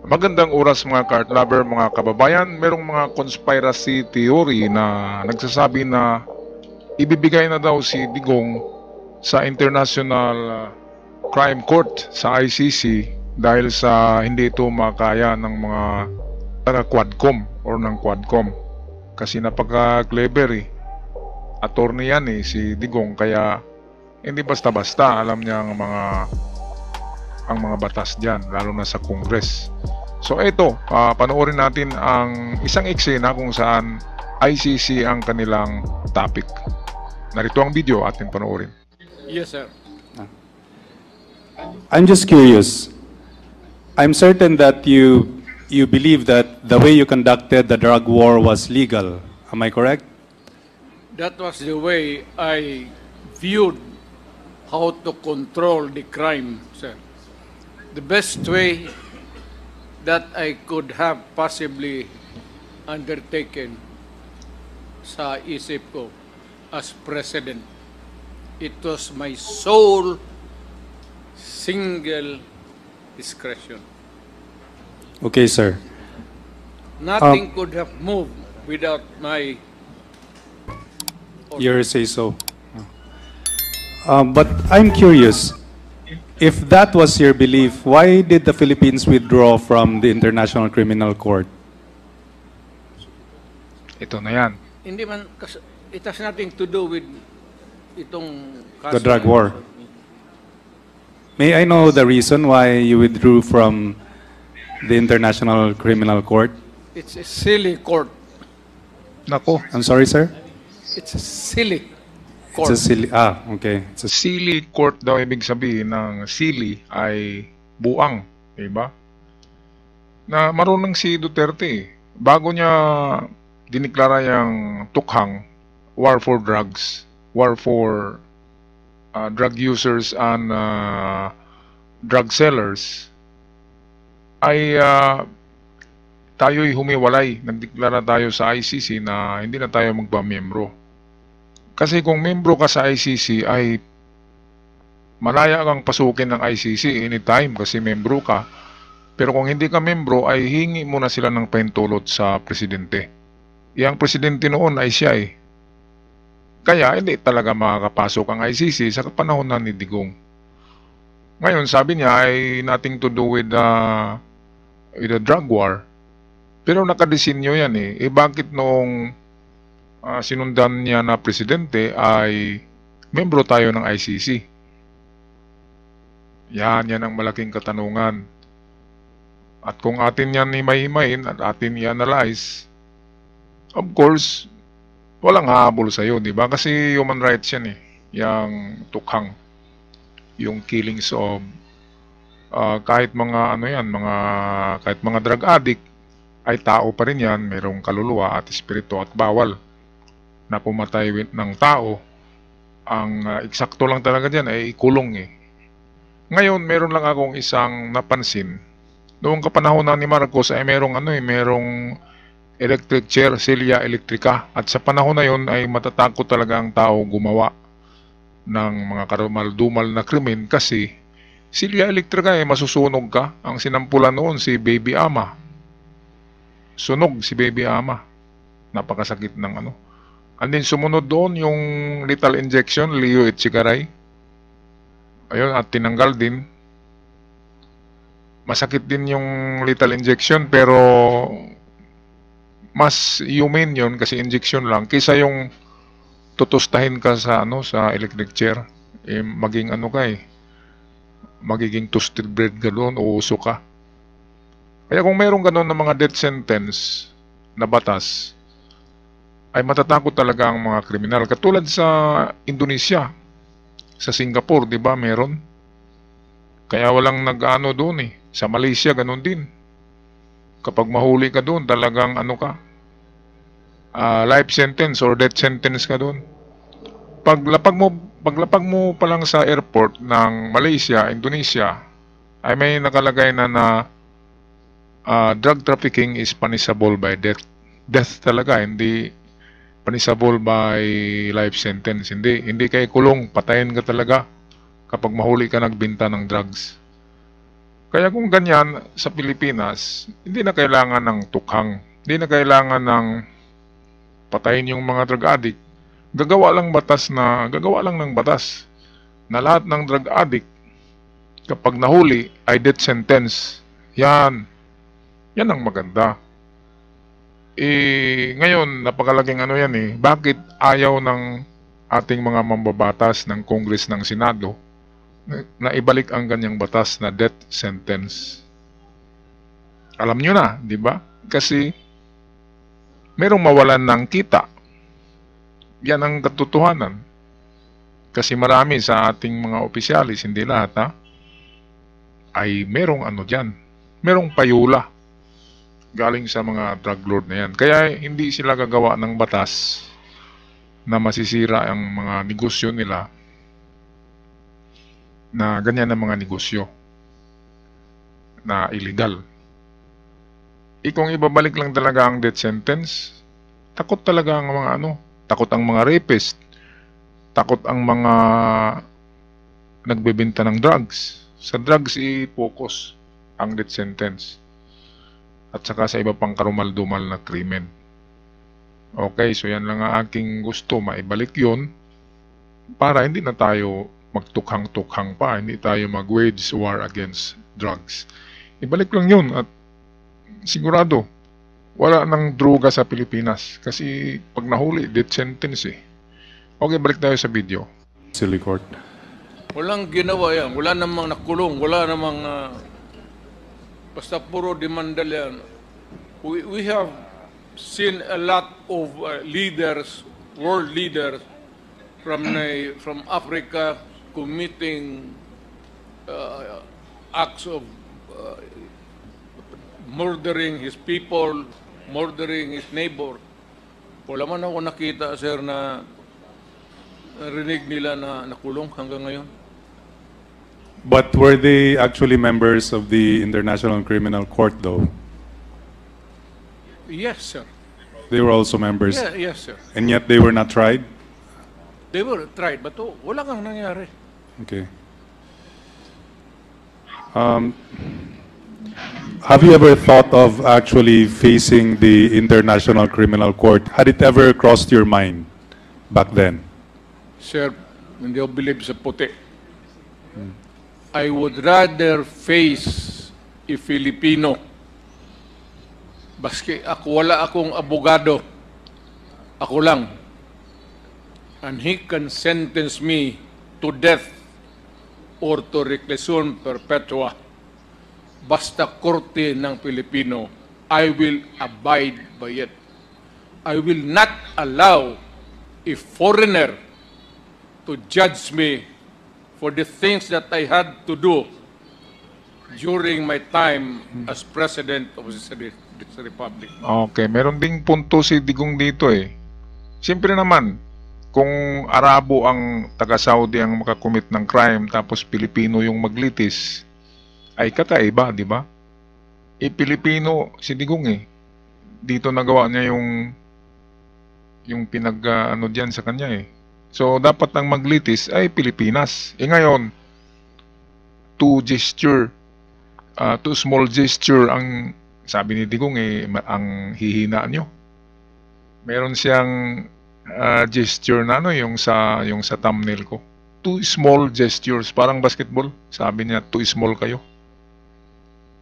Magandang oras mga cart lover, mga kababayan. Merong mga conspiracy theory na nagsasabi na ibibigay na daw si Digong sa International Crime Court sa ICC dahil sa hindi ito makaya ng mga taga Quadcom or ng Quadcom. Kasi napaka-clever eh. Attorney yan eh, si Digong, kaya hindi basta-basta alam niya ang mga batas diyan, lalo na sa Congress. So ito, panoorin natin ang isang eksena kung saan ICC ang kanilang topic. Narito ang video, atin panoorin. Yes, sir. I'm just curious. I'm certain that you believe that the way you conducted the drug war was legal. Am I correct? That was the way I viewed how to control the crime, sir. The best way that I could have possibly undertaken sa isip ko as president. It was my sole single discretion. Okay, sir. Nothing could have moved without my You say so. But I'm curious. If that was your belief, why did the Philippines withdraw from the International Criminal Court? Ito na yan. Hindi man, it has nothing to do with itong kaso. The drug war. May I know the reason why you withdrew from the International Criminal Court? It's a silly court. Nako, I'm sorry, sir? It's a silly It's court. a silly... okay. It's a silly court daw ibig sabihin ng silly ay buang, diba? Na marunong si Duterte. Bago niya diniklara yung tukhang war for drugs, war for drug users and drug sellers, ay tayo'y humiwalay. Nagdeklara tayo sa ICC na hindi na tayo magpamiyembro. Kasi kung membro ka sa ICC ay malaya kang pasukin ng ICC anytime kasi membro ka. Pero kung hindi ka membro ay hingi mo na sila ng pahintulot sa presidente. Yang presidente noon ay siya eh. Kaya hindi talaga makakapasok ang ICC sa panahon na ni Digong. Ngayon sabi niya ay nothing to do with the drug war. Pero nakadesinyo yan eh. Eh bakit noong sinundan niya na presidente ay membro tayo ng ICC? Yan ang malaking katanungan. At kung atin yan himay-himayin at atin i-analyze, of course, walang hahabol sa'yo, di ba? Kasi human rights yan eh. Yang tukhang, yung killings of kahit mga kahit mga drug addict ay tao pa rin yan, mayroong kaluluwa at espiritu at bawal na pumatay ng tao. Ang eksakto lang talaga dyan ay ikulong eh. Ngayon, meron lang akong isang napansin. Noong kapanahon na ni Marcos ay merong electric chair, Celia Electrica. At sa panahon na yon ay matatakot talaga ang tao gumawa ng mga karumal-dumal na krimen kasi Celia Electrica ay masusunog ka. Ang sinampulan noon si Baby Ama. Sunog si Baby Ama. Napakasakit ng And then sumunod doon yung lethal injection, Leo Echegaray. Ayun, at tinanggal din. Masakit din yung lethal injection pero mas humane yun kasi injection lang kaysa yung tutustahin ka sa sa electric chair. Eh, magiging toasted bread ka doon o uso ka. Kaya kung mayroong gano'n na mga death sentence na batas, ay matatakot talaga ang mga kriminal. Katulad sa Indonesia, sa Singapore, di ba, meron? Kaya walang nag-ano doon eh. Sa Malaysia, ganun din. Kapag mahuli ka doon, talagang life sentence or death sentence ka doon. Paglapag mo pa lang sa airport ng Malaysia, Indonesia, ay may nakalagay na drug trafficking is punishable by death. Death talaga, hindi punishable by life sentence. Hindi kayo kulong, patayin ka talaga kapag mahuli ka nagbenta ng drugs. Kaya kung ganyan sa Pilipinas, hindi na kailangan ng tukhang, hindi na kailangan ng patayin yung mga drug addict. Gagawa lang ng batas na lahat ng drug addict kapag nahuli ay death sentence. Yan ang maganda. Ngayon, napakalaking ano yan eh. Bakit ayaw ng ating mga mambabatas ng Congress ng Senado na ibalik ang ganyang batas na death sentence? Alam nyo na, di ba? Kasi merong mawalan ng kita. Yan ang katotohanan. Kasi marami sa ating mga opisyalis, hindi lahat ha, ay merong ano dyan. Merong payula galing sa mga drug lord na yan. Kaya hindi sila gagawa ng batas na masisira ang mga negosyo nila, na ganyan ang mga negosyo na illegal. Kung ibabalik lang talaga ang death sentence, takot talaga ang mga takot ang mga rapist, takot ang mga nagbebenta ng drugs. Sa drugs i-focus ang death sentence. At saka sa iba pang karumal-dumal na krimen. Okay, so yan lang ang aking gusto, maibalik yun para hindi na tayo magtukhang-tukhang pa, hindi tayo mag-wage war against drugs. Ibalik lang yun at sigurado wala nang droga sa Pilipinas kasi pag nahuli, death sentence eh. Okay, balik tayo sa video. Silly Court. Walang ginawa yan. Wala namang nakulong. Wala namang basta puro demandal yan. We have seen a lot of leaders, world leaders from Africa committing acts of murdering his people, murdering his neighbor. Wala man ako nakita, sir, na narinig nila na nakulong hanggang ngayon. But were they actually members of the International Criminal Court, though? Yes, sir. They were also members, Yeah, yes, sir. and yet they were not tried? They were tried, but wala kang nangyari. Okay. Have you ever thought of actually facing the International Criminal Court? Had it ever crossed your mind back then? Sir, hindi ako believe sa puti. I would rather face a Filipino. Baski wala akong abogado. Ako lang. And he can sentence me to death or to reclusion perpetua. Basta korte ng Pilipino, I will abide by it. I will not allow a foreigner to judge me for the things that I had to do during my time as President of this Republic. Okay, meron ding punto si Digong dito eh. Siyempre naman, kung Arabo ang taga-Saudi ang makakommit ng crime tapos Pilipino yung maglitis, ay kakaiba, di ba? Pilipino si Digong eh. Dito nagawa niya yung pinag diyan sa kanya eh. So dapat ang maglitis ay Pilipinas. Ngayon, too small gesture ang sabi ni Digong eh, ang hihina nyo. Meron siyang gesture na yung sa thumbnail ko. Too small gestures, parang basketball. Sabi niya, too small kayo.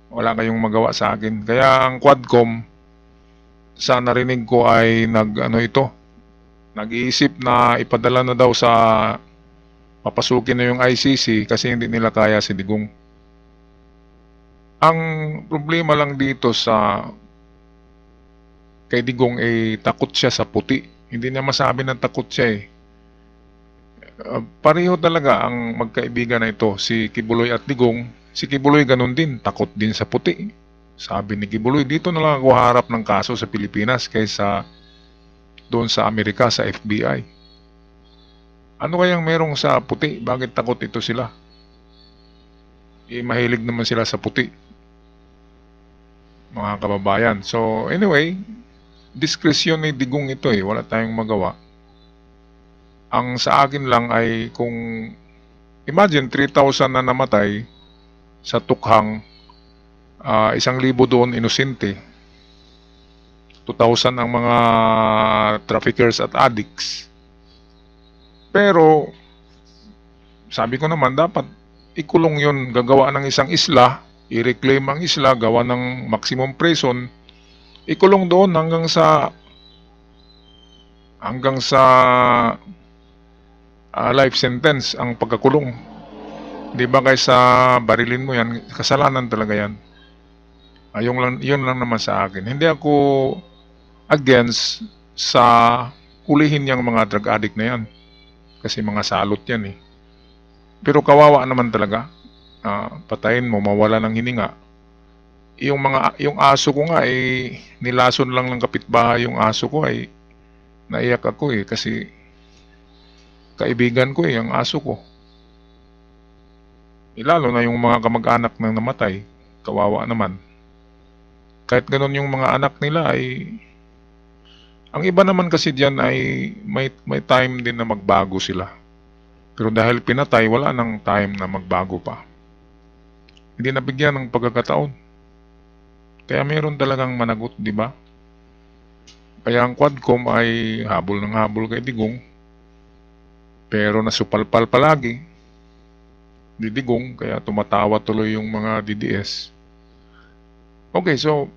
Wala kayong magawa sa akin. Kaya ang Quadcom, sa narinig ko ay nag-iisip na ipadala na daw sa papasukin na yung ICC kasi hindi nila kaya si Digong. Ang problema lang dito kay Digong ay takot siya sa puti. Hindi niya masabi na takot siya eh. Pareho talaga ang magkaibigan na ito, si Kibuloy at Digong. Si Kibuloy ganun din, takot din sa puti. Sabi ni Kibuloy, dito na lang ako harap ng kaso sa Pilipinas kaysa doon sa Amerika, sa FBI. Ano kayang merong sa puti? Bakit takot ito sila? Mahilig naman sila sa puti, mga kababayan. So anyway, diskresyon ni Digong ito eh. Wala tayong magawa. Ang sa akin lang ay kung imagine 3,000 na namatay sa tukhang 1,000 doon inosente. 2,000 ang mga traffickers at addicts. Pero, sabi ko naman, dapat ikulong yun, gagawa ng isang isla, i-reclaim ang isla, gawa ng maximum prison, ikulong doon hanggang sa life sentence ang pagkakulong. Di ba, kaysa barilin mo yan, kasalanan talaga yan. Yun lang naman sa akin. Hindi ako against sa hulihin yung mga drug addict na yan. Kasi mga salot yan eh. Pero kawawa naman talaga. Patayin mo, mawala ng hininga. Yung aso ko nga eh, nilason lang ng kapitbahay yung aso ko ay naiyak ako eh. Kasi kaibigan ko eh, ang aso ko. Lalo na yung mga kamag-anak na namatay. Kawawa naman. Kahit ganun yung mga anak nila ay ang iba naman kasi diyan ay may time din na magbago sila. Pero dahil pinatay, wala nang time na magbago pa. Hindi nabigyan ng pagkakataon. Kaya meron talagang managot, di ba? Kaya ang Quadcom ay habol ng habol kay Digong. Pero nasupalpal palagi. Di Digong, kaya tumatawa tuloy yung mga DDS. Okay, so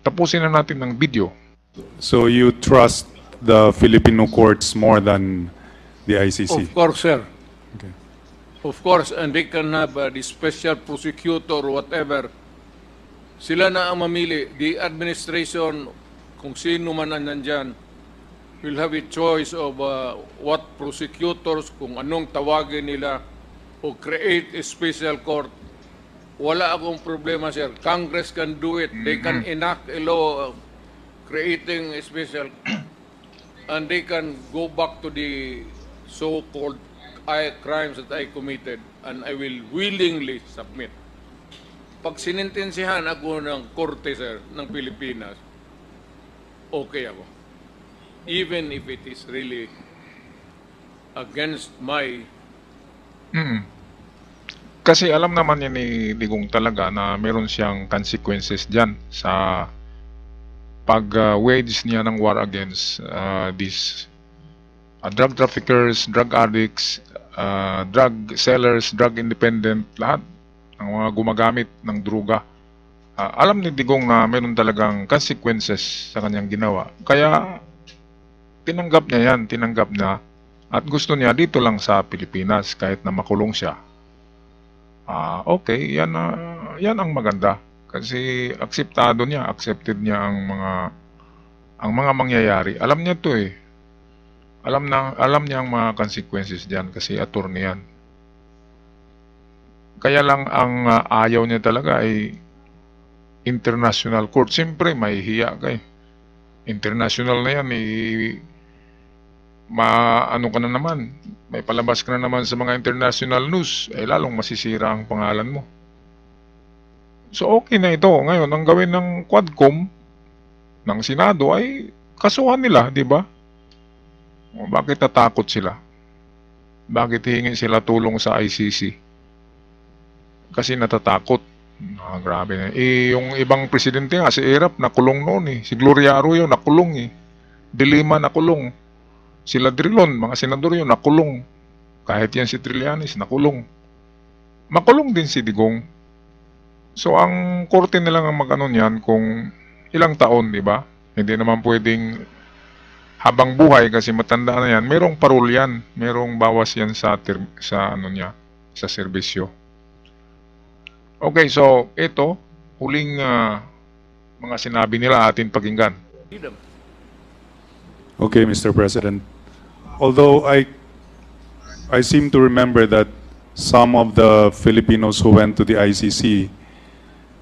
tapusin na natin ng video. So you trust the Filipino courts more than the ICC? Of course, sir. Okay. Of course, and they can have the special prosecutor or whatever. Sila na ang mamili. The administration, kung sino man ang nandyan, will have a choice of what prosecutors, kung anong tawagin nila, o create a special court. Wala akong problema, sir. Congress can do it. They can enact a law creating a special and they can go back to the so-called crimes that I committed and I will willingly submit. Pag sinintensihan ako ng korte, sir, ng Pilipinas, okay ako. Even if it is really against my... Kasi alam naman yan ni Digong talaga na meron siyang consequences dyan sa pag-wage niya ng war against these drug traffickers, drug addicts, drug sellers, drug independent, lahat ng mga gumagamit ng druga. Alam ni Digong na meron talagang consequences sa kanyang ginawa. Kaya tinanggap niya yan, tinanggap niya. At gusto niya dito lang sa Pilipinas kahit na makulong siya. Okay, yan ang maganda. Kasi akseptado niya, accepted niya ang mga mangyayari. Alam niya 'to eh. Alam niya ang mga consequences diyan kasi attorney yan. Kaya lang ang ayaw niya talaga ay international court. Siyempre may hiya kay. International na yan ano ka na naman, may palabas ka na naman sa mga international news, lalong masisira ang pangalan mo. So okay na ito. Ngayon, ang gawin ng Quadcom, ng Senado ay kasuhan nila, di ba? Bakit tatakot sila? Bakit hihingi sila tulong sa ICC? Kasi natatakot. Grabe na. Yung ibang presidente nga, si Erap, nakulong noon eh. Si Gloria Arroyo, nakulong eh. De Lima, nakulong. Sila Drilon, mga senador yun, nakulong. Kahit yan si Trillanes, nakulong. Makulong din si Digong. So, ang korte nila nga mag-ano niyan kung ilang taon, di ba? Hindi naman pwedeng habang buhay kasi matanda na yan. Merong parol yan. Merong bawas yan sa serbisyo. Okay, so ito, huling mga sinabi nila atin pakinggan. Okay, Mr. President. Although I seem to remember that some of the Filipinos who went to the ICC,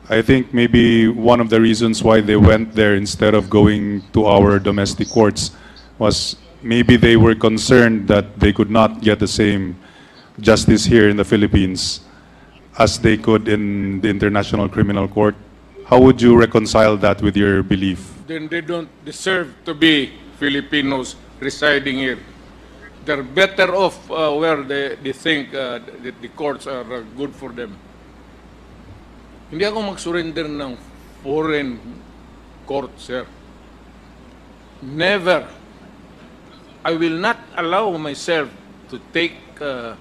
I think maybe one of the reasons why they went there instead of going to our domestic courts was maybe they were concerned that they could not get the same justice here in the Philippines as they could in the International Criminal Court. How would you reconcile that with your belief? Then they don't deserve to be Filipinos residing here. They're better off where they think that the courts are good for them. Hindi ako mag-surrender ng foreign court, sir. Never. I will not allow myself to take to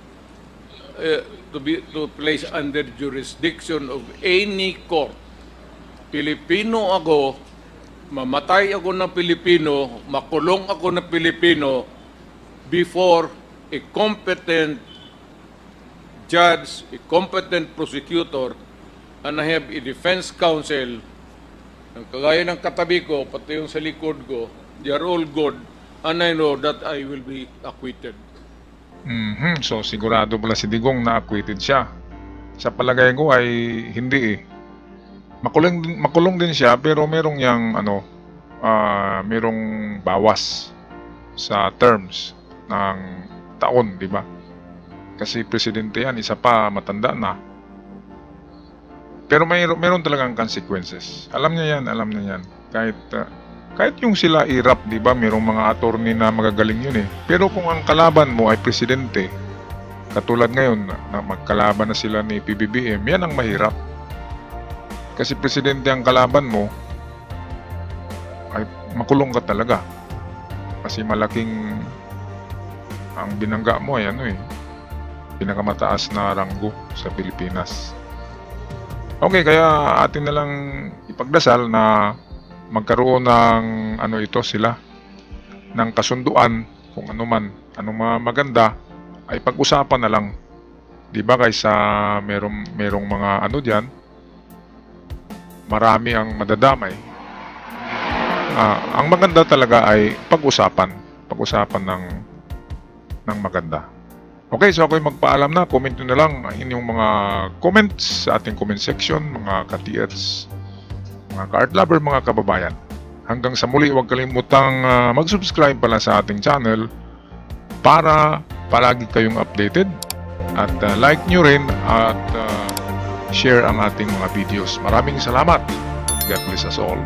place under jurisdiction of any court. Pilipino ako, mamatay ako ng Pilipino, makulong ako ng Pilipino before a competent judge, a competent prosecutor, and I have a defense counsel. Ang kagaya ng katabi ko, pati yung sa likod ko, they are all good, and I know that I will be acquitted. So sigurado pala si Digong na acquitted siya. Sa palagay ko ay hindi eh. Makulong din siya pero merong merong bawas sa terms ng taon, di ba? Kasi presidente yan, isa pa matanda na. Pero meron talagang consequences. Alam niya yan. Kahit yung sila irap, di ba? Merong mga attorney na magagaling yun eh. Pero kung ang kalaban mo ay presidente, katulad ngayon na magkalaban na sila ni PBBM, yan ang mahirap. Kasi presidente ang kalaban mo, ay makulong ka talaga. Kasi malaking ang binangga mo ay pinakamataas na ranggo sa Pilipinas. Okay, kaya atin na lang ipagdasal na magkaroon ng ng kasunduan kung anong maganda ay pag-usapan na lang. 'Di ba kaysa merong mga diyan, marami ang madadamay. Ang maganda talaga ay pag-usapan ng maganda. Okay, so ako'y magpaalam na. Comment nyo na lang ang inyong mga comments sa ating comment section, mga ka-TRs, mga ka-art lover, mga kababayan. Hanggang sa muli, huwag kalimutang mag-subscribe pala sa ating channel para palagi kayong updated. At like nyo rin at share ang ating mga videos. Maraming salamat. God bless us all.